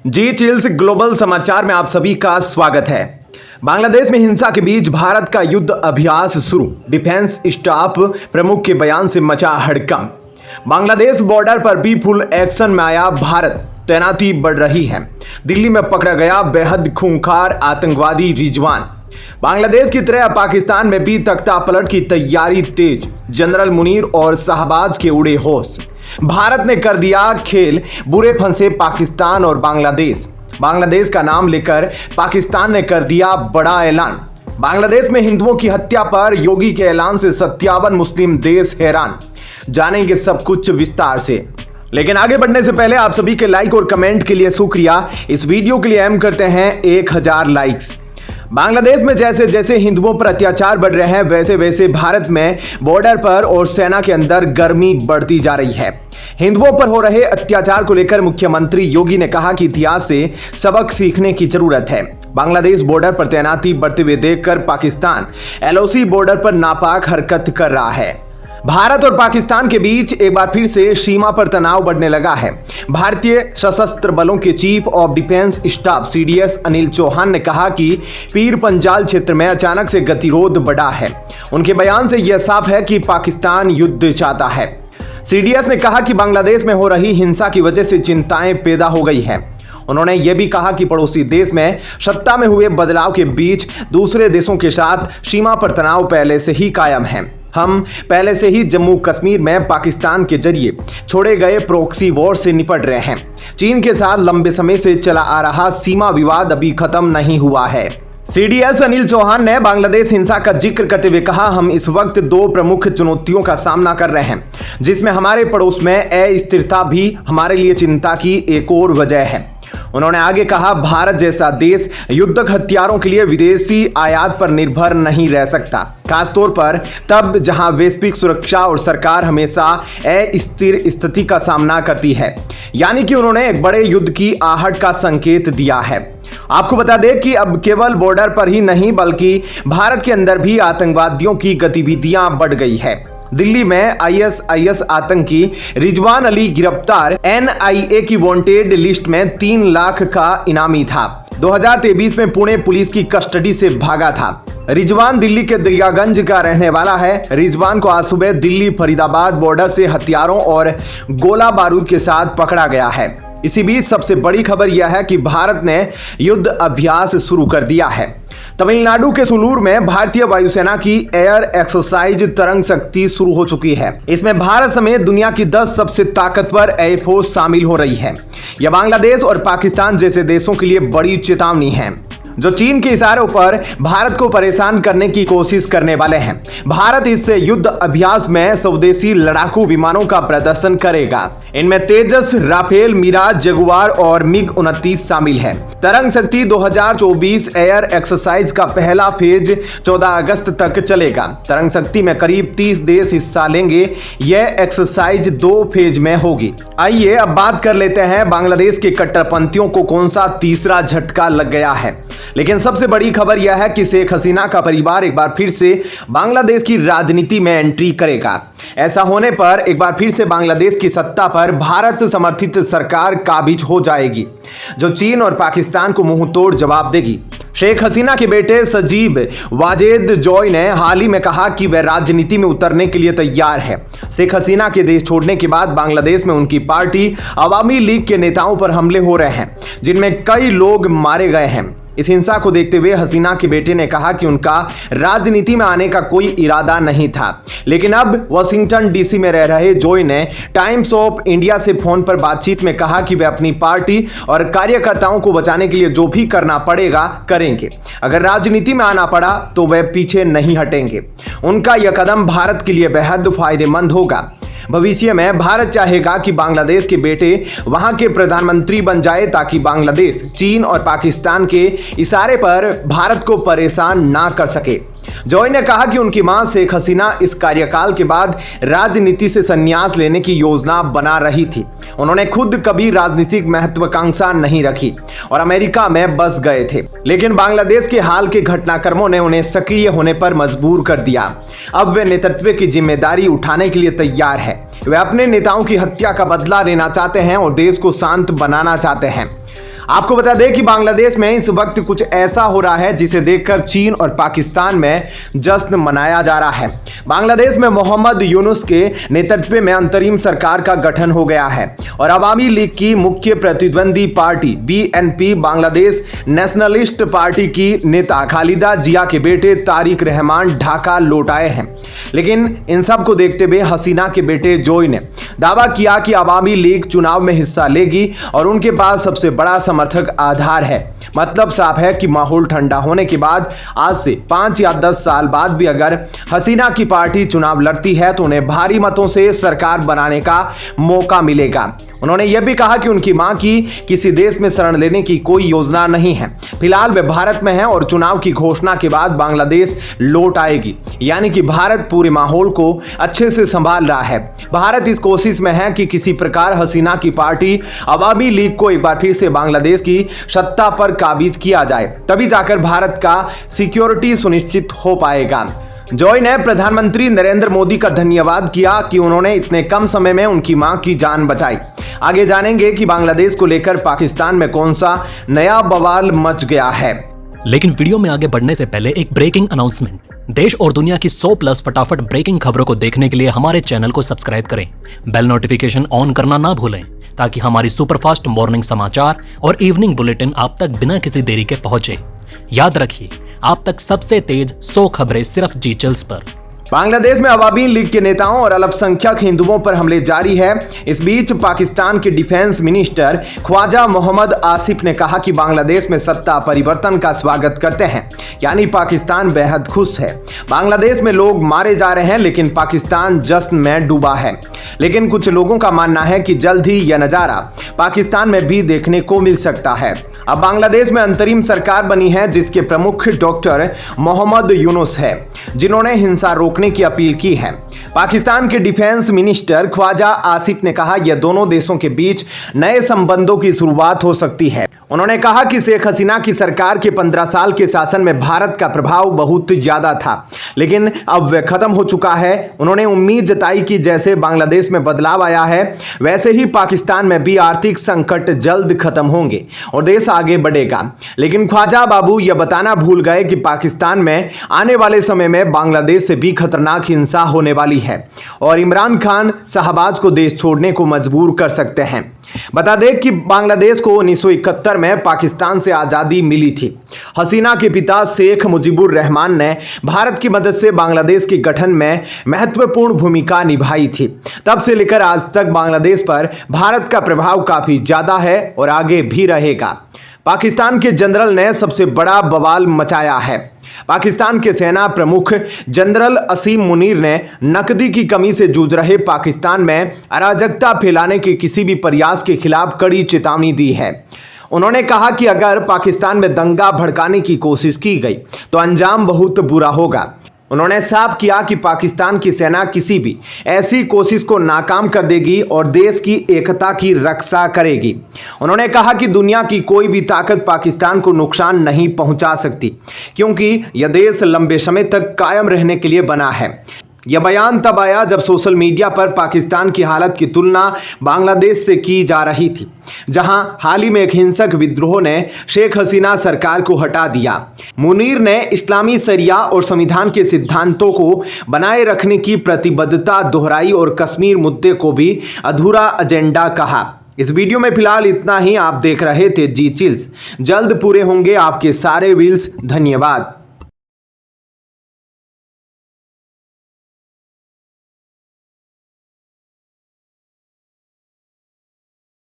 जी chills global समाचार में आप सभी का स्वागत है। बांग्लादेश में हिंसा के बीच भारत का युद्ध अभ्यास शुरू, डिफेंस स्टाफ प्रमुख के बयान से मचा हड़कंप। बांग्लादेश बॉर्डर पर भी फुल एक्शन में आया भारत, तैनाती बढ़ रही है। दिल्ली में पकड़ा गया बेहद खूंखार आतंकवादी रिजवान। बांग्लादेश की तरह पाकिस्तान में भी तख्ता पलट की तैयारी तेज, जनरल मुनीर और शाहबाज के उड़े होश। भारत ने कर दिया खेल, बुरे फंसे पाकिस्तान और बांग्लादेश। बांग्लादेश का नाम लेकर पाकिस्तान ने कर दिया बड़ा ऐलान। बांग्लादेश में हिंदुओं की हत्या पर योगी के ऐलान से 57 मुस्लिम देश हैरान। जानेंगे सब कुछ विस्तार से, लेकिन आगे बढ़ने से पहले आप सभी के लाइक और कमेंट के लिए शुक्रिया। इस वीडियो के लिए एम करते हैं 1000 लाइक्स। बांग्लादेश में जैसे जैसे हिंदुओं पर अत्याचार बढ़ रहे हैं, वैसे वैसे भारत में बॉर्डर पर और सेना के अंदर गर्मी बढ़ती जा रही है। हिंदुओं पर हो रहे अत्याचार को लेकर मुख्यमंत्री योगी ने कहा कि इतिहास से सबक सीखने की जरूरत है। बांग्लादेश बॉर्डर पर तैनाती बढ़ते हुए देखकर पाकिस्तान LOC बॉर्डर पर नापाक हरकत कर रहा है। भारत और पाकिस्तान के बीच एक बार फिर से सीमा पर तनाव बढ़ने लगा है। भारतीय सशस्त्र बलों के chief of defence staff CDS Anil Chauhan ने कहा कि पीर पंजाल क्षेत्र में अचानक से गतिरोध बढ़ा है। उनके बयान से यह साफ है कि पाकिस्तान युद्ध चाहता है। CDS ने कहा कि बांग्लादेश में हो रही हिंसा की वजह से चिंताएं पैदा हो गई है। उन्होंने यह भी कहा कि पड़ोसी देश में सत्ता में हुए बदलाव के बीच दूसरे देशों के साथ सीमा पर तनाव पहले से ही कायम है। हम पहले से ही जम्मू कश्मीर में पाकिस्तान के जरिए छोड़े गए प्रॉक्सी वॉर से निपट रहे हैं। चीन के साथ लंबे समय से चला आ रहा सीमा विवाद अभी खत्म नहीं हुआ है। CDS अनिल चौहान ने बांग्लादेश हिंसा का जिक्र करते हुए कहा, हम इस वक्त 2 प्रमुख चुनौतियों का सामना कर रहे हैं, जिसमें हमारे पड़ोस में अस्थिरता भी हमारे लिए चिंता की एक और वजह है। उन्होंने आगे कहा, भारत जैसा देश युद्धक हथियारों के लिए विदेशी आयात पर निर्भर नहीं रह सकता, खासतौर पर तब जहां वैश्विक सुरक्षा और सरकार हमेशा अस्थिर स्थिति का सामना करती है। यानी कि उन्होंने एक बड़े युद्ध की आहट का संकेत दिया है। आपको बता दें कि अब केवल बॉर्डर पर ही नहीं बल्कि भारत के अंदर भी आतंकवादियों की गतिविधियां बढ़ गई है। दिल्ली में ISIS आतंकी रिजवान अली गिरफ्तार, NIA की वांटेड लिस्ट में 3 लाख का इनामी था। 2023 में पुणे पुलिस की कस्टडी से भागा था। रिजवान दिल्ली के दरियागंज का रहने वाला है। रिजवान को आज सुबह दिल्ली फरीदाबाद बॉर्डर से हथियारों और गोला बारूद के साथ पकड़ा गया है। इसी बीच सबसे बड़ी खबर यह है कि भारत ने युद्ध अभ्यास शुरू कर दिया है। तमिलनाडु के सुलूर में भारतीय वायुसेना की एयर एक्सरसाइज तरंग शक्ति शुरू हो चुकी है। इसमें भारत समेत दुनिया की 10 सबसे ताकतवर एयरफोर्स शामिल हो रही है। यह बांग्लादेश और पाकिस्तान जैसे देशों के लिए बड़ी चेतावनी है, जो चीन के इशारों पर भारत को परेशान करने की कोशिश करने वाले हैं। भारत इस युद्ध अभ्यास में स्वदेशी लड़ाकू विमानों का प्रदर्शन करेगा। इनमें तेजस, राफेल, मिराज, जगुआर और MiG-29 शामिल है। तरंग शक्ति 2024 एयर एक्सरसाइज का पहला फेज 14 अगस्त तक चलेगा। तरंग शक्ति में करीब 30 देश हिस्सा लेंगे। यह एक्सरसाइज 2 फेज में होगी। आइए अब बात कर लेते हैं बांग्लादेश के कट्टरपंथियों को कौन सा तीसरा झटका लग गया है। लेकिन सबसे बड़ी खबर यह है कि शेख हसीना का परिवार एक बार फिर से बांग्लादेश की राजनीति में एंट्री करेगा। ऐसा होने पर एक बार फिर से बांग्लादेश की सत्ता पर भारत समर्थित सरकार काबिज हो जाएगी, जो चीन और पाकिस्तान को मुंहतोड़ जवाब देगी। शेख हसीना के बेटे सजीब वाजेद जॉय ने हाल ही में कहा कि वह राजनीति में उतरने के लिए तैयार है। शेख हसीना के देश छोड़ने के बाद बांग्लादेश में उनकी पार्टी अवामी लीग के नेताओं पर हमले हो रहे हैं, जिनमें कई लोग मारे गए हैं। इस हिंसा को देखते हुए हसीना के बेटे ने कहा कि उनका राजनीति में आने का कोई इरादा नहीं था। लेकिन अब वाशिंगटन DC में रह रहे जॉय ने टाइम्स ऑफ इंडिया से फोन पर बातचीत में कहा कि वे अपनी पार्टी और कार्यकर्ताओं को बचाने के लिए जो भी करना पड़ेगा करेंगे। अगर राजनीति में आना पड़ा तो वे पीछे नहीं हटेंगे। उनका यह कदम भारत के लिए बेहद फायदेमंद होगा। भविष्य में भारत चाहेगा कि बांग्लादेश के बेटे वहां के प्रधानमंत्री बन जाए, ताकि बांग्लादेश चीन और पाकिस्तान के इशारे पर भारत को परेशान ना कर सके। जॉय ने कहा कि उनकी मां शेख हसीना इस कार्यकाल के बाद राजनीति से संन्यास लेने की योजना बना रही थी। उन्होंने खुद कभी राजनीतिक महत्वाकांक्षा नहीं रखी और अमेरिका में बस गए थे, लेकिन बांग्लादेश के हाल के घटनाक्रमों ने उन्हें सक्रिय होने पर मजबूर कर दिया। अब वे नेतृत्व की जिम्मेदारी उठाने के लिए तैयार है। वे अपने नेताओं की हत्या का बदला लेना चाहते हैं और देश को शांत बनाना चाहते हैं। आपको बता दें कि बांग्लादेश में इस वक्त कुछ ऐसा हो रहा है जिसे देखकर चीन और पाकिस्तान में जश्न मनाया जा रहा है। बांग्लादेश में मोहम्मद यूनुस के नेतृत्व में अंतरिम सरकार का गठन हो गया है और अवामी लीग की मुख्य प्रतिद्वंदी party BNP Bangladesh nationalist party की नेता खालिदा जिया के बेटे तारिक रहमान ढाका लौट आए हैं। लेकिन इन सब को देखते हुए हसीना के बेटे जोई ने दावा किया कि अवामी लीग चुनाव में हिस्सा लेगी और उनके पास सबसे बड़ा समर्थक आधार है। मतलब साफ है कि माहौल ठंडा होने के बाद आज से 5 या 10 साल बाद भी अगर हसीना की पार्टी चुनाव लड़ती है तो उन्हें भारी मतों से सरकार बनाने का मौका मिलेगा। उन्होंने यह भी कहा कि उनकी मां की किसी देश में शरण लेने की कोई योजना नहीं है। फिलहाल वे भारत में हैं और चुनाव की घोषणा के बाद बांग्लादेश लौट आएगी, यानी कि भारत पूरे माहौल को अच्छे से संभाल रहा है। भारत इस कोशिश में है कि किसी प्रकार हसीना की पार्टी अवामी लीग को एक बार फिर से बांग्लादेश की सत्ता पर काबिज किया जाए, तभी जाकर भारत का सिक्योरिटी सुनिश्चित हो पाएगा। जॉय ने प्रधानमंत्री नरेंद्र मोदी का धन्यवाद किया कि उन्होंने इतने कम समय में उनकी मां की जान बचाई। आगे जानेंगे कि बांग्लादेश को लेकर पाकिस्तान में कौन सा नया बवाल मच गया है। लेकिन वीडियो में आगे बढ़ने से पहले एक ब्रेकिंग अनाउंसमेंट। देश और दुनिया की 100+ फटाफट ब्रेकिंग खबरों को देखने के लिए हमारे चैनल को सब्सक्राइब करें, बेल नोटिफिकेशन ऑन करना ना भूलें ताकि हमारी सुपरफास्ट मॉर्निंग समाचार और इवनिंग बुलेटिन आप तक बिना किसी देरी के पहुंचे। याद रखिए, आप तक सबसे तेज 100 खबरें सिर्फ जी चैनल्स पर। बांग्लादेश में अवामी लीग के नेताओं और अल्पसंख्यक हिंदुओं पर हमले जारी है। इस बीच पाकिस्तान के डिफेंस मिनिस्टर ख्वाजा मोहम्मद आसिफ ने कहा कि बांग्लादेश में सत्ता परिवर्तन का स्वागत करते हैं, यानी पाकिस्तान बेहद खुश है। बांग्लादेश में लोग मारे जा रहे हैं लेकिन पाकिस्तान जश्न में डूबा है। लेकिन कुछ लोगों का मानना है कि जल्द ही यह नज़ारा पाकिस्तान में भी देखने को मिल सकता है। अब बांग्लादेश में अंतरिम सरकार बनी है जिसके प्रमुख डॉक्टर मोहम्मद यूनुस है, जिन्होंने हिंसा रोकने की अपील की है। पाकिस्तान के डिफेंस मिनिस्टर ख्वाजा आसिफ ने कहा यह दोनों देशों के बीच नए संबंधों की शुरुआत हो सकती है। उन्होंने कहा कि शेख हसीना की सरकार के 15 साल के शासन में भारत का प्रभाव बहुत ज्यादा था, लेकिन अब वह खत्म हो चुका है। उन्होंने उम्मीद जताई कि जैसे बांग्लादेश में बदलाव आया है वैसे ही पाकिस्तान में भी आर्थिक संकट जल्द खत्म होंगे और देश आगे बढ़ेगा। लेकिन ख्वाजा बाबू यह बताना भूल गए कि पाकिस्तान में आने वाले समय में बांग्लादेश से भी खतरनाक हिंसा होने वाली है और इमरान खान शहबाज को देश छोड़ने को मजबूर कर सकते हैं। बता दें कि बांग्लादेश को 1971 में पाकिस्तान से आज़ादी मिली थी। हसीना के पिता शेख मुजीबुर रहमान ने भारत की मदद से बांग्लादेश के गठन में महत्वपूर्ण भूमिका निभाई थी। तब से लेकर आज तक बांग्लादेश पर भारत का प्रभाव काफ़ी ज़्यादा है और आगे भी रहेगा। पाकिस्तान के जनरल ने सबसे बड़ा बवाल मचाया है। पाकिस्तान के सेना प्रमुख जनरल असीम मुनीर ने नकदी की कमी से जूझ रहे पाकिस्तान में अराजकता फैलाने के किसी भी प्रयास के खिलाफ कड़ी चेतावनी दी है। उन्होंने कहा कि अगर पाकिस्तान में दंगा भड़काने की कोशिश की गई तो अंजाम बहुत बुरा होगा। उन्होंने साफ किया कि पाकिस्तान की सेना किसी भी ऐसी कोशिश को नाकाम कर देगी और देश की एकता की रक्षा करेगी। उन्होंने कहा कि दुनिया की कोई भी ताकत पाकिस्तान को नुकसान नहीं पहुंचा सकती, क्योंकि यह देश लंबे समय तक कायम रहने के लिए बना है। यह बयान तब आया जब सोशल मीडिया पर पाकिस्तान की हालत की तुलना बांग्लादेश से की जा रही थी, जहां हाल ही में एक हिंसक विद्रोह ने शेख हसीना सरकार को हटा दिया। मुनीर ने इस्लामी शरिया और संविधान के सिद्धांतों को बनाए रखने की प्रतिबद्धता दोहराई और कश्मीर मुद्दे को भी अधूरा एजेंडा कहा। इस वीडियो में फिलहाल इतना ही। आप देख रहे थे जी चिल्स। जल्द पूरे होंगे आपके सारे व्हील्स। धन्यवाद।